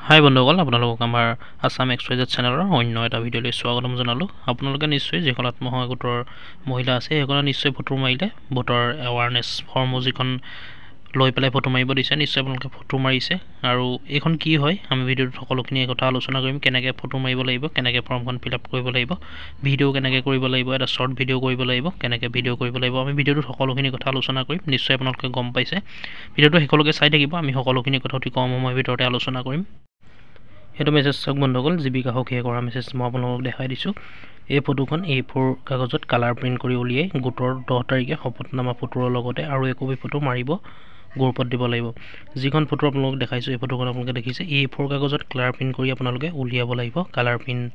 হাই বন্ধুসকল, আপোনালোকক আমাৰ আছাম এক্সপ্ৰেছ চেনেলৰ অন্য এটা ভিডিঅ'লৈ স্বাগতম জনালোঁ। আপোনালোকে নিশ্চয় যিসকল আত্মসহায়ক গোটৰ মহিলা আছে সেইসকলে নিশ্চয় ফটো মাৰিলে। ভোটৰ এৱাৰনেছ ফৰ্মো যিখন লৈ পেলাই ফটো মাৰিব দিছে, নিশ্চয় আপোনালোকে ফটো মাৰিছে। আৰু এইখন কি হয়, আমি ভিডিঅ'টোত সকলোখিনি কথা আলোচনা কৰিম। কেনেকৈ ফটো মাৰিব লাগিব, কেনেকৈ ফৰ্মখন ফিল আপ কৰিব লাগিব, ভিডিঅ' কেনেকৈ কৰিব লাগিব, এটা শ্বৰ্ট ভিডিঅ' কৰিব লাগিব, কেনেকৈ ভিডিঅ' কৰিব লাগিব, আমি ভিডিঅ'টোত সকলোখিনি কথা আলোচনা কৰিম। নিশ্চয় আপোনালোকে গম পাইছে। ভিডিঅ'টো শেষলৈকে চাই থাকিব, আমি সকলোখিনি কথা অতি কম সময়ৰ ভিতৰতে আলোচনা কৰিম। সেইটো মেছেজ চাওক বন্ধুসকল, জীৱিকা সখীয়ে কৰা মেছেজ মই আপোনালোকক দেখাই দিছোঁ। এই ফটোখন A4 কাগজত কালাৰ প্ৰিণ্ট কৰি উলিয়াই গোটৰ 10 তাৰিখে শপতনামা ফটোৰ লগতে আৰু একপি ফটো মাৰিব, গ্ৰুপত দিব লাগিব। যিখন ফটো আপোনালোকক দেখাইছোঁ এই ফটোখন আপোনালোকে দেখিছে, A4 কাগজত কালাৰ প্ৰিণ্ট কৰি আপোনালোকে উলিয়াব লাগিব। কালাৰ প্ৰিণ্ট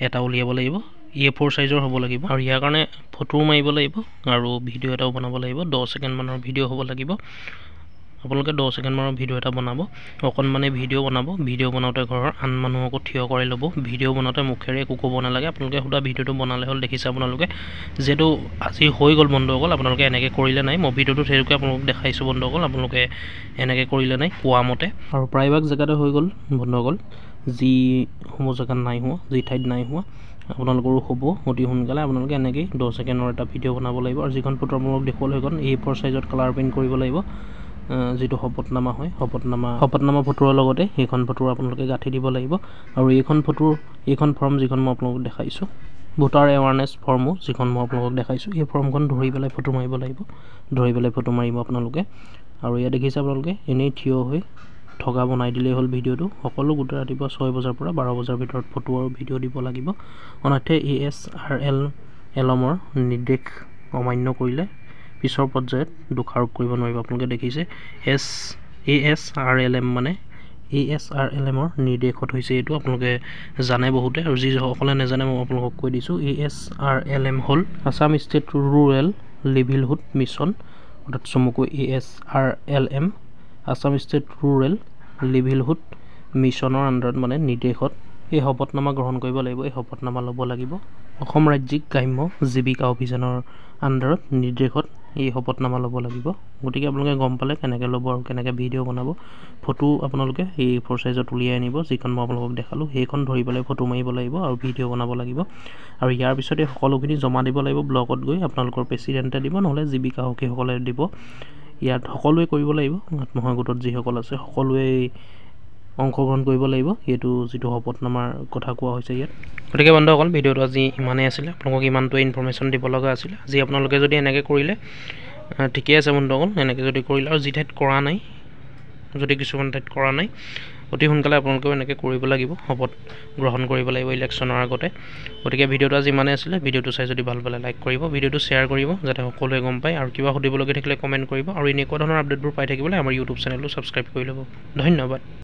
এটা উলিয়াব লাগিব, A4 চাইজৰ হ'ব লাগিব। আৰু ইয়াৰ কাৰণে ফটোও মাৰিব লাগিব আৰু ভিডিঅ' এটাও বনাব লাগিব। 10 ছেকেণ্ডমানৰ ভিডিঅ' হ'ব লাগিব। আপোনালোকে 10 ছেকেণ্ডমানৰ ভিডিঅ' এটা বনাব, অকণমানে ভিডিঅ' বনাব। ভিডিঅ' বনাওঁতে ঘৰৰ আন মানুহকো থিয় কৰাই ল'ব। ভিডিঅ' বনাওঁতে মুখেৰে একো ক'ব নালাগে, আপোনালোকে সুধা ভিডিঅ'টো বনালে হ'ল। দেখিছে আপোনালোকে, যিহেতু আজি হৈ গ'ল বন্ধুসকল, আপোনালোকে এনেকৈ কৰিলে নাই। মই ভিডিঅ'টোত সেইটোকে আপোনালোকক দেখাইছোঁ বন্ধুসকল, আপোনালোকে এনেকৈ কৰিলে নাই কোৱা মতে। আৰু প্ৰায়ভাগ জেগাতে হৈ গ'ল বন্ধুসকল, যিসমূহ জেগাত নাই হোৱা, যি ঠাইত নাই হোৱা আপোনালোকৰো হ'ব অতি সোনকালে। আপোনালোকে এনেকৈ 10 ছেকেণ্ডৰ এটা ভিডিঅ' বনাব লাগিব। আৰু যিখন ফটো আপোনালোকক দেখুৱালে সেইখন A4 চাইজত কালাৰ প্ৰিণ্ট কৰিব লাগিব। যিটো শপতনামা হয়, শপতনামা ফটোৰ লগতে সেইখন ফটো আপোনালোকে গাঁঠি দিব লাগিব। আৰু এইখন ফৰ্ম যিখন মই আপোনালোকক দেখাইছোঁ, ভোটাৰ এৱাৰনেছ ফৰ্মো যিখন মই আপোনালোকক দেখাইছোঁ, এই ফৰ্মখন ধৰি পেলাই ফটো মাৰিব লাগিব। ধৰি পেলাই ফটো মাৰিব আপোনালোকে। আৰু ইয়াত দেখিছে আপোনালোকে এনেই থিয় হৈ থকা বনাই দিলেই হ'ল ভিডিঅ'টো। সকলো গোটেই ৰাতিপুৱা 6 বজাৰ পৰা 12 বজাৰ ভিতৰত ফটো আৰু ভিডিঅ' দিব লাগিব। অন্যথা ASRLMৰ নিৰ্দেশ অমান্য কৰিলে পিছৰ পৰ্যায়ত দোষাৰোপ কৰিব নোৱাৰিব। আপোনালোকে দেখিছে ASRLM মানে ASRLMৰ নিৰ্দেশত হৈছে এইটো, আপোনালোকে জানে বহুতে। আৰু যিসকলে নাজানে মই আপোনালোকক কৈ দিছোঁ, ASRLM হ'ল Assam state rural livelihood mission, অৰ্থাৎ চমুকৈ ASRLM Assam state rural livelihood মিছনৰ আণ্ডাৰত মানে নিৰ্দেশত এই শপতনামা গ্ৰহণ কৰিব লাগিব, এই শপতনামা ল'ব লাগিব। অসম ৰাজ্যিক গ্ৰাম্য জীৱিকা অভিযানৰ আণ্ডাৰত নিৰ্দেশত এই শপতনামা ল'ব লাগিব। গতিকে আপোনালোকে গম পালে কেনেকৈ ল'ব আৰু কেনেকৈ ভিডিঅ' বনাব। ফটো আপোনালোকে A4 চাইজত উলিয়াই আনিব, যিখন মই আপোনালোকক দেখালোঁ, সেইখন ধৰি পেলাই ফটো মাৰিব লাগিব আৰু ভিডিঅ' বনাব লাগিব। আৰু ইয়াৰ পিছতে সকলোখিনি জমা দিব লাগিব ব্লকত গৈ। আপোনালোকৰ প্ৰেচিডেণ্টে দিব, নহ'লে জীৱিকা সখীসকলে দিব। ইয়াত সকলোৱে কৰিব লাগিব, আত্মসহায়ক গোটত যিসকল আছে সকলোৱে অংশগ্ৰহণ কৰিব লাগিব। এইটো যিটো শপতনামাৰ কথা কোৱা হৈছে ইয়াত। গতিকে বন্ধুসকল, ভিডিঅ'টো আজি ইমানেই আছিলে। আপোনালোকক ইমানটোৱে ইনফৰ্মেশ্যন দিব লগা আছিলে। আজি আপোনালোকে যদি এনেকৈ কৰিলে ঠিকেই আছে বন্ধুসকল। এনেকৈ যদি কৰিলে আৰু যি ঠাইত কৰা নাই, যদি কিছুমান ঠাইত কৰা নাই, অতি সোনকালে আপোনালোকেও এনেকৈ কৰিব লাগিব, শপত গ্ৰহণ কৰিব লাগিব ইলেকশ্যনৰ আগতে। গতিকে ভিডিঅ'টো আজি ইমানেই আছিলে। ভিডিঅ'টো চাই যদি ভাল পালে লাইক কৰিব, ভিডিঅ'টো শ্বেয়াৰ কৰিব যাতে সকলোৱে গম পায়। আৰু কিবা সুধিবলগীয়া থাকিলে কমেণ্ট কৰিব। আৰু এনেকুৱা ধৰণৰ আপডেটবোৰ পাই থাকিবলৈ আমাৰ ইউটিউব চেনেলটো ছাবস্ক্ৰাইব কৰি ল'ব। ধন্যবাদ।